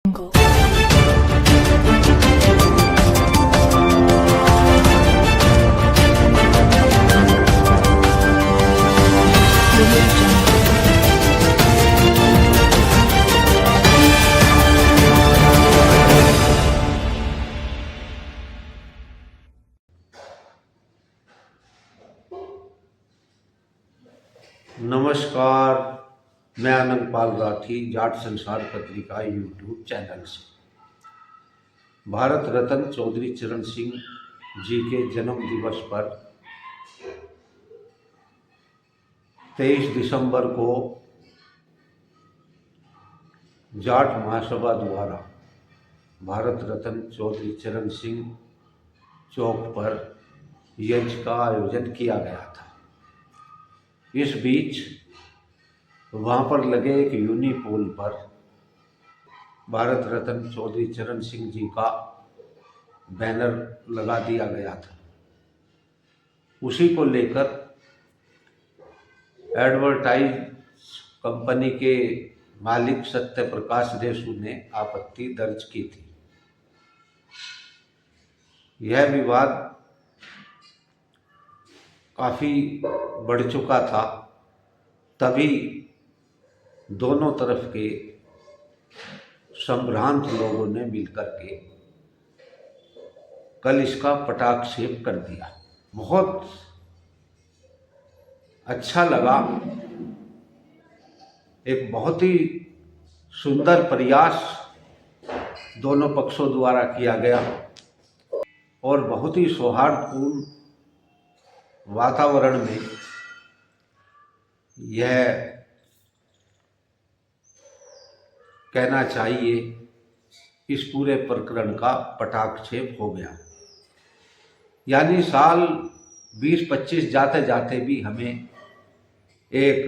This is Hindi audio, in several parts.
नमस्कार, मैं आनंद पाल राठी जाट संसार पत्रिका यूट्यूब चैनल से। भारत रत्न चौधरी चरण सिंह जी के जन्म दिवस पर 23 दिसंबर को जाट महासभा द्वारा भारत रत्न चौधरी चरण सिंह चौक पर यज्ञ का आयोजन किया गया था। इस बीच वहाँ पर लगे एक यूनी पोल पर भारत रत्न चौधरी चरण सिंह जी का बैनर लगा दिया गया था। उसी को लेकर एडवर्टाइज कंपनी के मालिक सत्य प्रकाश देशु ने आपत्ति दर्ज की थी। यह विवाद काफ़ी बढ़ चुका था। तभी दोनों तरफ के संभ्रांत लोगों ने मिलकर के कल इसका पटाक्षेप कर दिया। बहुत अच्छा लगा। एक बहुत ही सुंदर प्रयास दोनों पक्षों द्वारा किया गया और बहुत ही सौहार्दपूर्ण वातावरण में यह कहना चाहिए इस पूरे प्रकरण का पटाक्षेप हो गया। यानी साल 20-25 जाते जाते भी हमें एक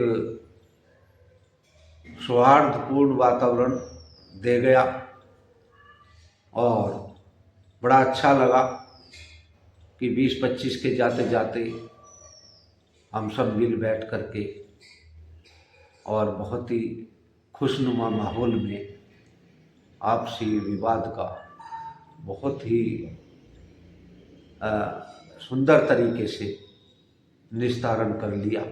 सौहार्दपूर्ण वातावरण दे गया और बड़ा अच्छा लगा कि 20-25 के जाते जाते हम सब मिल बैठ करके और बहुत ही खुशनुमा माहौल में आपसी विवाद का बहुत ही सुंदर तरीके से निस्तारण कर लिया।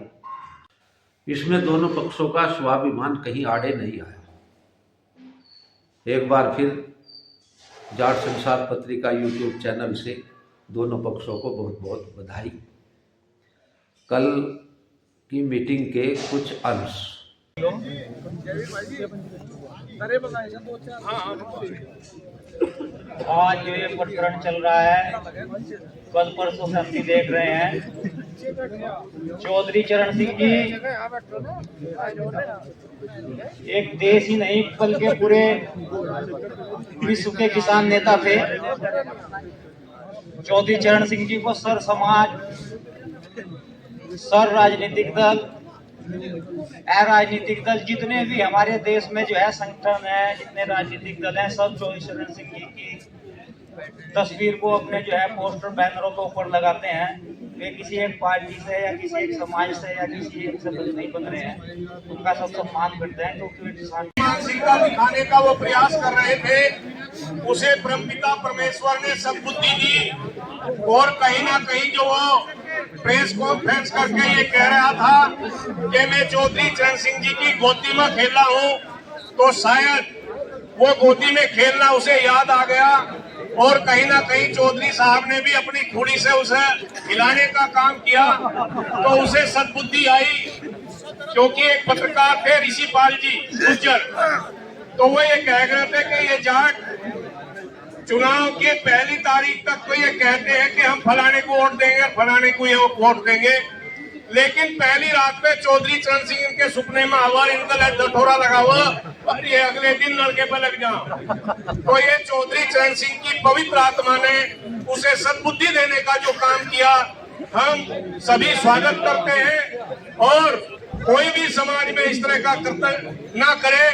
इसमें दोनों पक्षों का स्वाभिमान कहीं आड़े नहीं आया। एक बार फिर जाट संसार पत्रिका यूट्यूब चैनल से दोनों पक्षों को बहुत बहुत बधाई। कल की मीटिंग के कुछ अंश। आज जो ये प्रकरण चल रहा है, कल परसों से हम देख रहे हैं। चौधरी चरण सिंह जी एक देश ही नहीं बल्कि पूरे विश्व के किसान नेता थे। चौधरी चरण सिंह जी को सर समाज, सर राजनीतिक दल, अराजनीतिक दल, जितने भी हमारे देश में जो है संगठन है, जितने राजनीतिक दल हैं, सब चौधरी चरण सिंह जी की तस्वीर को अपने जो है पोस्टर बैनरों के ऊपर लगाते हैं। वे किसी एक पार्टी से या किसी एक समाज से या किसी एक से नहीं बन रहे हैं, उनका सब सम्मान करते हैं क्योंकि वे किसान मानसिकता दिखाने का वो प्रयास कर रहे थे। उसे परमपिता परमेश्वर ने सद्बुद्धि दी और कहीं ना कहीं जो वो प्रेस कॉन्फ्रेंस करके ये कह रहा था कि मैं चौधरी चरण सिंह जी की गोदी में खेला हूँ, तो शायद वो गोदी में खेलना उसे याद आ गया और कहीं ना कहीं चौधरी साहब ने भी अपनी खुड़ी से उसे हिलाने का काम किया तो उसे सद्बुद्धि आई। क्योंकि एक पत्रकार थे ऋषिपाल जी गुज्जर, तो वो ये कह रहे थे कि ये जाट चुनाव के पहली तारीख तक तो ये कहते हैं कि हम फलाने को वोट देंगे, फलाने को ये वोट देंगे, लेकिन पहली रात पे चौधरी चरण सिंह के सुपने में आवा, इनका लठोरा लगा हुआ और ये अगले दिन लड़के पर लग जाओ। तो ये चौधरी चरण सिंह की पवित्र आत्मा ने उसे सद्बुद्धि देने का जो काम किया, हम सभी स्वागत करते हैं। और कोई भी समाज में इस तरह का कर्तव्य ना करे,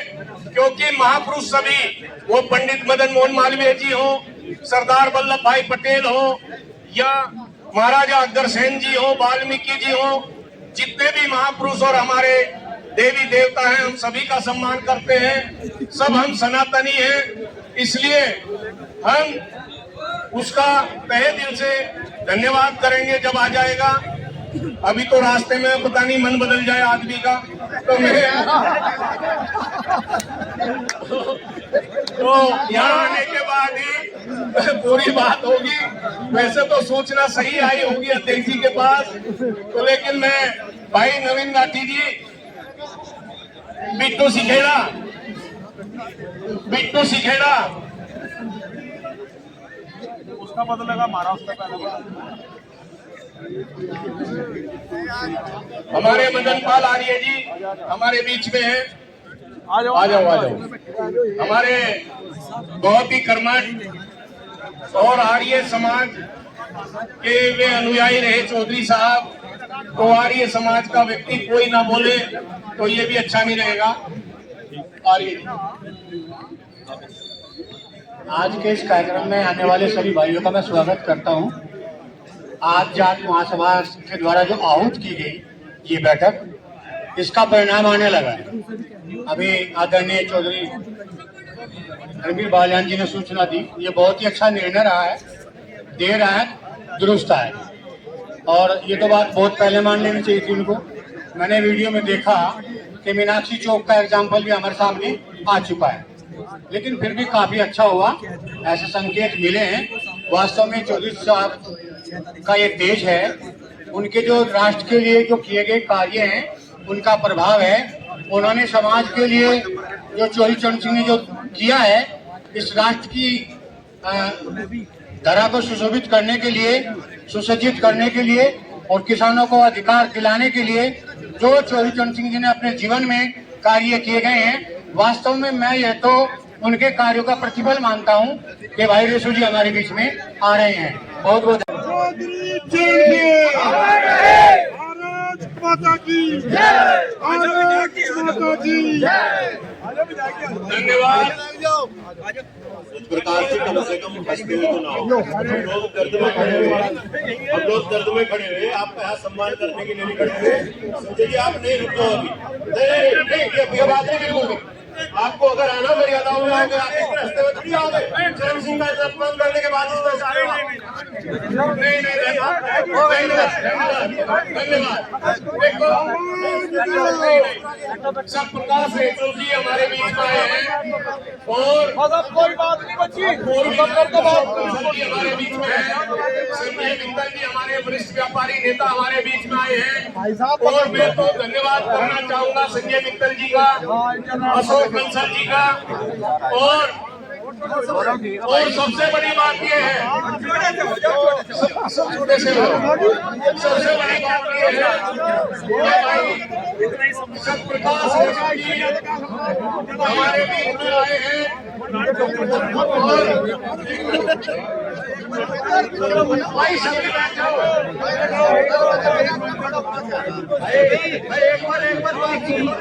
क्योंकि महापुरुष सभी, वो पंडित मदन मोहन मालवीय जी हो, सरदार वल्लभ भाई पटेल हो या महाराजा अग्रसेन जी हो, वाल्मीकि जी हो, जितने भी महापुरुष और हमारे देवी देवता हैं, हम सभी का सम्मान करते हैं, सब हम सनातनी हैं, इसलिए हम उसका तहे दिल से धन्यवाद करेंगे जब आ जाएगा। अभी तो रास्ते में पता नहीं मन बदल जाए आदमी का, तो मैं तो यहाँ आने के बाद ही पूरी बात होगी। वैसे तो सूचना सही आई होगी अध्यक्ष जी के पास, तो लेकिन मैं भाई नवीन राठी जी, बिट्टू सिखेड़ा उसका बदलेगा महाराष्ट्र का हमारे मदन पाल आर्य जी हमारे बीच में हैं। आ जाओ। हमारे बहुत ही कर्मठ और आर्य समाज के वे अनुयायी रहे चौधरी साहब, तो आर्य समाज का व्यक्ति कोई ना बोले तो ये भी अच्छा नहीं रहेगा। आर्य जी, आज के इस कार्यक्रम में आने वाले सभी भाइयों का मैं स्वागत करता हूं। आज जाट महासभा के द्वारा जो आहूत की गई ये बैठक, इसका परिणाम आने लगा है। अभी आदरणीय चौधरी रणबीर बालियान जी ने सूचना दी, ये बहुत ही अच्छा निर्णय रहा है, देर है दुरुस्त है, और ये तो बात बहुत पहले मान लेनी चाहिए थी उनको। मैंने वीडियो में देखा कि मीनाक्षी चौक का एग्जाम्पल भी हमारे सामने आ चुका है, लेकिन फिर भी काफी अच्छा हुआ, ऐसे संकेत मिले हैं। वास्तव में चौधरी साहब का ये देश है, उनके जो राष्ट्र के लिए जो किए गए कार्य हैं उनका प्रभाव है। उन्होंने समाज के लिए जो चौधरी चरण सिंह ने जो किया है, इस राष्ट्र की धरा को सुशोभित करने के लिए, सुसज्जित करने के लिए और किसानों को अधिकार दिलाने के लिए जो चौधरी चरण सिंह जी ने अपने जीवन में कार्य किए गए हैं, वास्तव में मैं यह तो उनके कार्यों का प्रतिफल मानता हूं कि भाई रेसू जी हमारे बीच में आ रहे हैं। बहुत बहुत धन्यवाद। इस प्रकार से कम हंसते हुए तो ना हो। हम लोग दर्द में खड़े हुए, आपका यहाँ सम्मान करने के लिए नहीं खड़े हुए। संजय जी आप नहीं रुको अभी, नहीं ये बात नहीं बिल्कुल। आपको अगर आना मर्यादाओं में आओगे, आप इस रास्ते में थोड़ी आओगे। चरण सिंह का सम्मान करने के बाद इस तरह से आएगा। नहीं देखो सब प्रकाश रेचल जी हमारे बीच में आए हैं, और कोई बात नहीं बची, हमारे बीच में है। संजय मित्तल जी हमारे वरिष्ठ व्यापारी नेता हमारे बीच में आए हैं, और मैं तो धन्यवाद करना चाहूंगा संजय मित्तल जी का, अशोक कंसल जी का, और सबसे बड़ी बात ये है, सबसे बड़ी बात ये है प्रकाश जी हमारे बीच में आए हैं, भाई सभी बैठ जाओ। एक बार बात सुनो,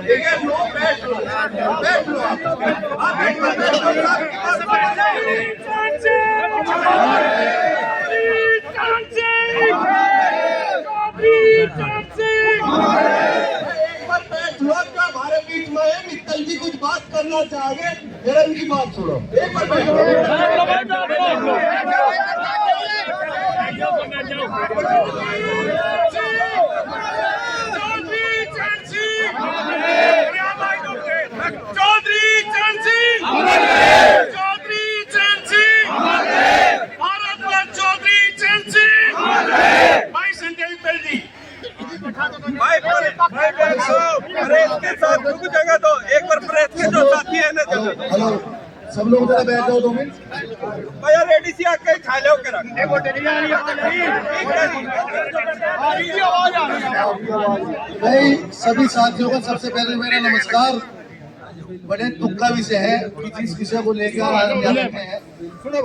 देखिए लोग बैठ लो हमारे बीच में है। मित्तल जी कुछ बात करना चाहेंगे, जरा इनकी बात सुनो। एक हेलो, सब लोग जरा बैठ जाओ 2 मिनट। भैया रेडी से आके खा लो करा। भाई सभी साथियों का सबसे पहले मेरा नमस्कार। बड़े दुख का विषय है कि जिस विषय को लेकर आज हम यहाँ बैठे हैं,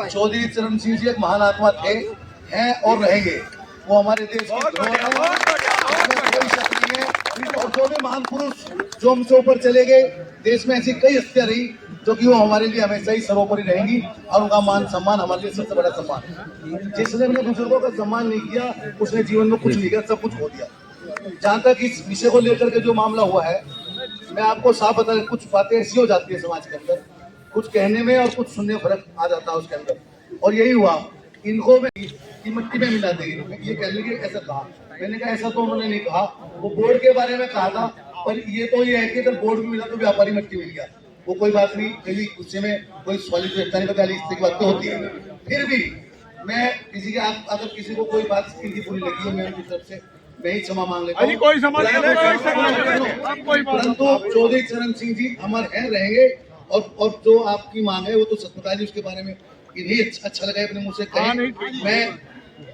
चौधरी चरण सिंह जी एक महान आत्मा थे, हैं और रहेंगे। वो हमारे देश के कोई शक नहीं है, और जो भी महान पुरुष जो हमसे ऊपर चले गए, देश में ऐसी कई हस्तियां रही जो कि वो हमारे लिए हमेशा ही सर्वोपरि रहेंगी, और उनका मान सम्मान हमारे लिए सबसे बड़ा सम्मान है। जिसने अपने बुजुर्गों का सम्मान नहीं किया, उसने जीवन में कुछ नहीं किया, सब कुछ खो दिया। जहाँ तक इस विषय को लेकर के जो मामला हुआ है, मैं आपको साफ बता रहा, कुछ बातें ऐसी हो जाती है समाज के अंदर, कुछ कहने में और कुछ सुनने में फर्क आ जाता है उसके अंदर, और यही हुआ। इनको मैं की मिट्टी में मिला देगी, ये कह लीजिए ऐसा कहा। मैंने कहा ऐसा तो उन्होंने नहीं कहा, वो बोर्ड के बारे में कहा था, पर ये तो ये है कि अगर बोर्ड में मिला तो व्यापारी मिट्टी मिल गया, वो कोई बात नहीं, कभी गुस्से में कोई सवाल नहीं पता, इस तरह की बात तो होती है। फिर भी मैं किसी के अगर किसी को कोई बात इनकी बुरी लगी है, मेरी तरफ से मैं ही क्षमा मांग लेता हूँ। परंतु चौधरी चरण सिंह जी अमर है, रहेंगे, और जो आपकी मांग है वो तो सत्यता जी, उसके बारे में इन्हें अच्छा लगा अपने मुंह से कहें। मैं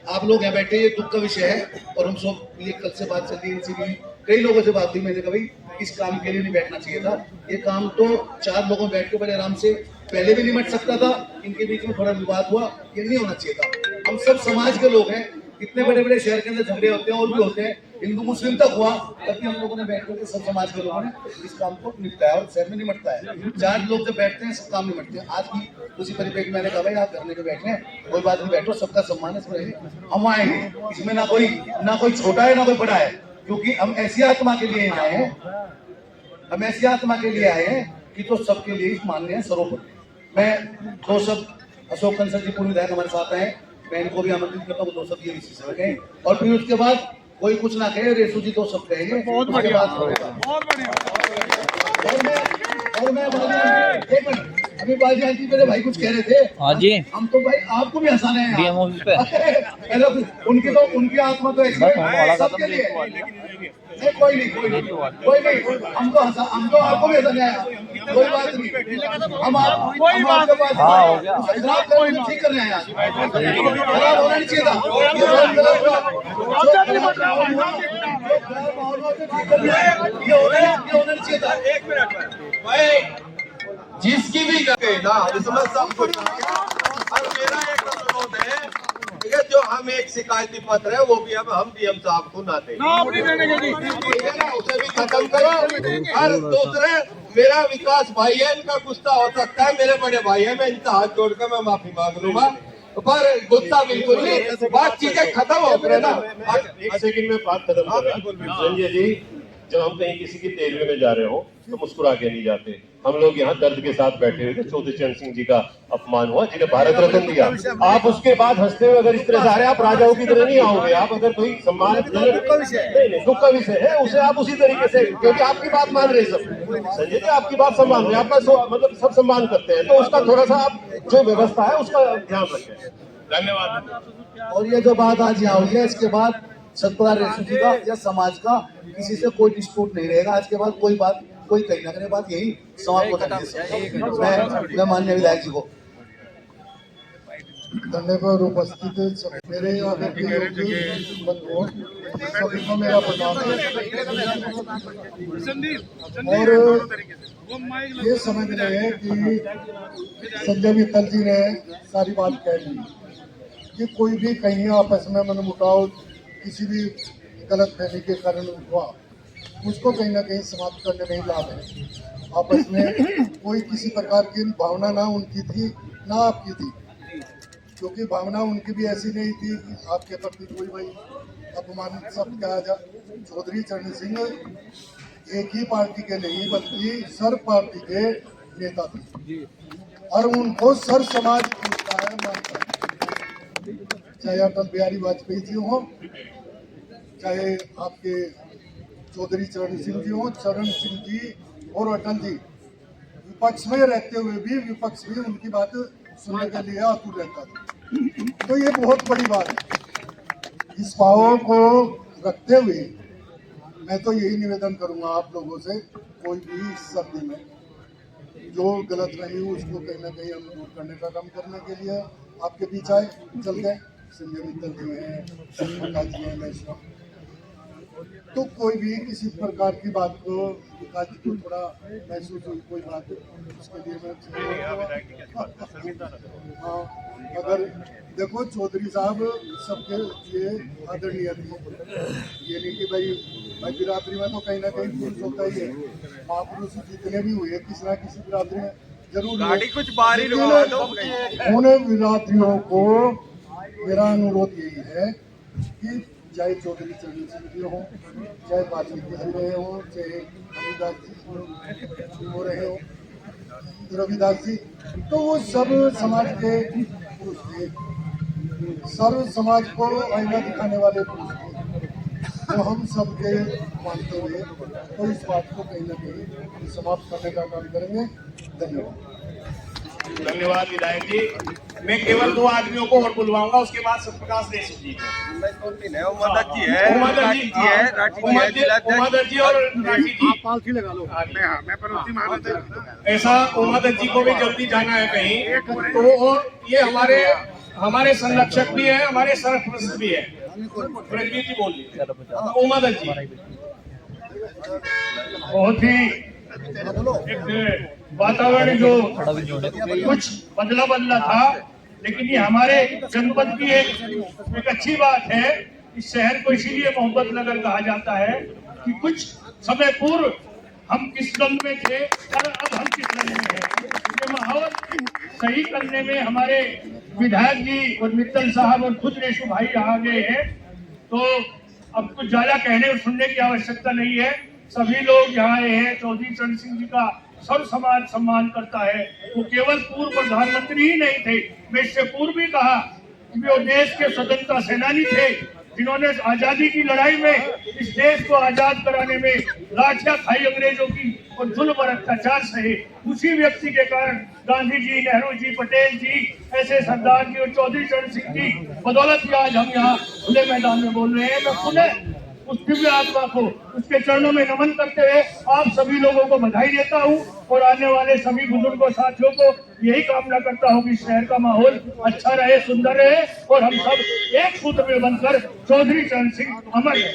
आप लोग यहाँ बैठे, ये दुख का विषय है, और हम सब ये कल से बात चल रही है, इनसे भी कई लोगों से बात हुई, मैंने कहा भाई इस काम के लिए नहीं बैठना चाहिए था, ये काम तो 4 लोगों बैठ के बड़े आराम से पहले भी निमट सकता था, इनके बीच में थोड़ा विवाद हुआ, ये नहीं होना चाहिए था। हम सब समाज के लोग हैं, इतने बड़े बड़े शहर के अंदर झगड़े होते हैं और भी होते हैं, हिंदू मुस्लिम तक हुआ, तभी हम लोगों ने बैठ करके सब समाज के लोगों ने इस काम को निपटाया, और शहर में निपटता है। 4 लोग जब बैठते हैं सब काम निपटते हैं। आज की उसी परिप्रेक्ष्य मैंने कहा भाई आप धरने पे बैठे हैं, कोई बात नहीं, बैठो, सबका सम्मान है, हम आएंगे, इसमें ना कोई छोटा है ना कोई बड़ा है, क्योंकि हम ऐसी आत्मा के लिए आए हैं, हम ऐसी आत्मा के लिए आए हैं कि तो सबके लिए मान्य है सर्वोपरि। मैं 2 शब्द अशोक कंसल जी पूर्व विधायक हमारे साथ हैं, मैं इनको भी आमंत्रित करता हूँ, 2 शब्द ये विषय से कहें, और फिर उसके बाद कोई कुछ ना कहे, रेसू जी 2 शब्द कहेंगे, बहुत बढ़िया, बहुत बढ़िया। और मैं एक मिनट, अभी बाजी आंटी मेरे भाई कुछ कह रहे थे। हाँ जी, हम तो भाई आपको भी हंसाने हैं उनकी आत्मा तो ऐसी है सबके लिए। कोई नहीं, हम तो आपको भी हंसाने आया, कोई बात नहीं, हम आपके पास ठीक कर रहे हैं, खराब होना नहीं चाहिए था, ये होना नहीं चाहिए था। एक मिनट भाई, जिसकी भी ना इसमें सब कुछ, और मेरा एक अनुरोध है, ठीक है, जो हम एक शिकायती पत्र है वो भी अब हम डीएम साहब को ना दें, ठीक है ना, उसे भी खत्म करो। और दूसरे, मेरा विकास भाई है, इनका गुस्सा हो सकता है, मेरे बड़े भाई है, मैं इनका हाथ जोड़कर मैं माफी मांग लूंगा, पर गुस्सा बिल्कुल नहीं, बात चीजें खत्म हो गए ना। एक सेकंड में बात खत्म कर रहा हूं। संजय जी, जब हम कहीं किसी की तेरवे में जा रहे हो तो मुस्कुरा के नहीं जाते। हम लोग यहाँ दर्द के साथ बैठे हुए थे, चौधरी चरण सिंह जी का अपमान हुआ, जिन्हें भारत रत्न दिया, आप उसके बाद हंसते हुए अगर इस तरह से आ रहे हैं, आप राजाओं की तरह नहीं आओगे। आप अगर कोई सम्मान, नहीं दुख का विषय है, उसे आप उसी तरीके से, क्योंकि आपकी बात मान रहे सब, संजय जी आपकी बात सम्मान रहे, आपका मतलब सब सम्मान करते हैं, तो उसका थोड़ा सा आप जो व्यवस्था है उसका ध्यान रखें। धन्यवाद। और ये जो बात आज यहाँ हुई है, इसके बाद सतपाल रेसू जी का या समाज का किसी से कोई डिस्प्यूट नहीं रहेगा। आज के बाद कोई बात कोई कहीं ना करे, बात यही समाप्त होता है। मैं माननीय विधायक जी को धन्यवाद। उपस्थित मेरे बंधुओं सभी को मेरा प्रणाम है, और ये समझ रहे हैं कि संजय मित्तल जी ने सारी बात कह दी कि कोई भी कहीं आपस में मनमुटाव किसी भी गलत फहमी के कारण हुआ, उसको कहीं ना कहीं समाप्त करने में ही लाभ है। आपस में कोई किसी प्रकार की भावना ना उनकी थी ना आपकी थी, क्योंकि भावना उनकी भी ऐसी नहीं थी कि आपके प्रति कोई भाई अपमानित शब्द कहा जा। चौधरी चरण सिंह एक ही पार्टी के नहीं बल्कि सर्व पार्टी के नेता थे, और उनको सर्व समाज मानता है, चाहे अटल बिहारी वाजपेयी जी हो, चाहे आपके चौधरी चरण सिंह जी हो। चरण सिंह जी और अटल जी विपक्ष में रहते हुए भी विपक्ष भी उनकी बात सुनने के लिए आतुर रहता था, तो ये बहुत बड़ी बात है। इस भाव को रखते हुए मैं तो यही निवेदन करूंगा आप लोगों से, कोई भी इस सर्दी में जो गलत फहमी हो उसको कहीं ना कहीं हम दूर करने का काम करने के लिए आपके बीच आए, चल गए। संजय मित्तल जी हैं, प्रकाश जी हैं, मैं तो कोई भी किसी प्रकार की बात को विकास जी को थोड़ा महसूस हुई कोई बात, उसके लिए मैं हाँ, अगर देखो चौधरी साहब सबके लिए आदरणीय थे, ये नहीं कि भाई बिरादरी में तो कहीं ना कहीं पुरुष होता ही है, महापुरुष जितने भी हुए किसी ना किसी बिरादरी में जरूर उन्हें बिरादरियों को मेरा अनुरोध यही है कि चाहे चौधरी चरण सिंह जी हों, चाहे वाल्मीकि जी रहे हों, चाहे रविदास जी हो रहे हो, रविदास जी, तो वो सब समाज के पुरुष थे, सर्व समाज को आईना दिखाने वाले पुरुष थे। तो हम सबके मानते हुए तो इस बात को कहीं ना कहीं समाप्त करने का काम करेंगे। धन्यवाद। धन्यवाद विधायक जी। मैं केवल 2 आदमियों को और बुलवाऊंगा, उसके बाद सत्यप्रकाश देशमुख जी को। उमादत्त जी है, उमादत्त जी है, राठी जी है, जिलाध्यक्ष। उमादत्त जी और राठी जी। पालकी लगा लो। ऐसा उमादत्त जी को भी जल्दी जाना है कहीं, तो और ये हमारे संरक्षक भी है, हमारे सरप्रस्त भी है। प्रज्ञा जी बोलिए। उमादत्त जी। बहुत ही एक वातावरण जो कुछ बदला था, लेकिन ये हमारे जनपद की एक अच्छी बात है। इस शहर को इसीलिए मोहब्बत नगर कहा जाता है कि कुछ समय पूर्व हम किस गम में थे और अब हम किस गम में हैं। ये माहौल सही करने में हमारे विधायक जी और मित्तल साहब और खुद रेशु भाई आ गए हैं, तो अब कुछ ज्यादा कहने और सुनने की आवश्यकता नहीं है। सभी लोग यहाँ आए हैं। चौधरी चरण सिंह जी का सर्व समाज सम्मान करता है। वो केवल पूर्व प्रधानमंत्री ही नहीं थे, मैं इससे पूर्व भी कहा कि वो देश के स्वतंत्रता सेनानी थे, जिन्होंने आजादी की लड़ाई में इस देश को आजाद कराने में लाठियां खाई अंग्रेजों की और जुल्म और अत्याचार सहे। उसी व्यक्ति के कारण गांधी जी, नेहरू जी, पटेल जी, ऐसे सरदार जी और चौधरी चरण सिंह जी बदौलत ही आज हम यहाँ खुले मैदान में बोल रहे हैं। मैं पुनः उस दिव्य आत्मा को उसके चरणों में नमन करते हुए आप सभी लोगों को बधाई देता हूँ और आने वाले सभी बुजुर्गों साथियों को यही कामना करता हूँ कि शहर का माहौल अच्छा रहे, सुंदर रहे और हम सब एक सूत्र में बनकर चौधरी चरण सिंह अमर रहे।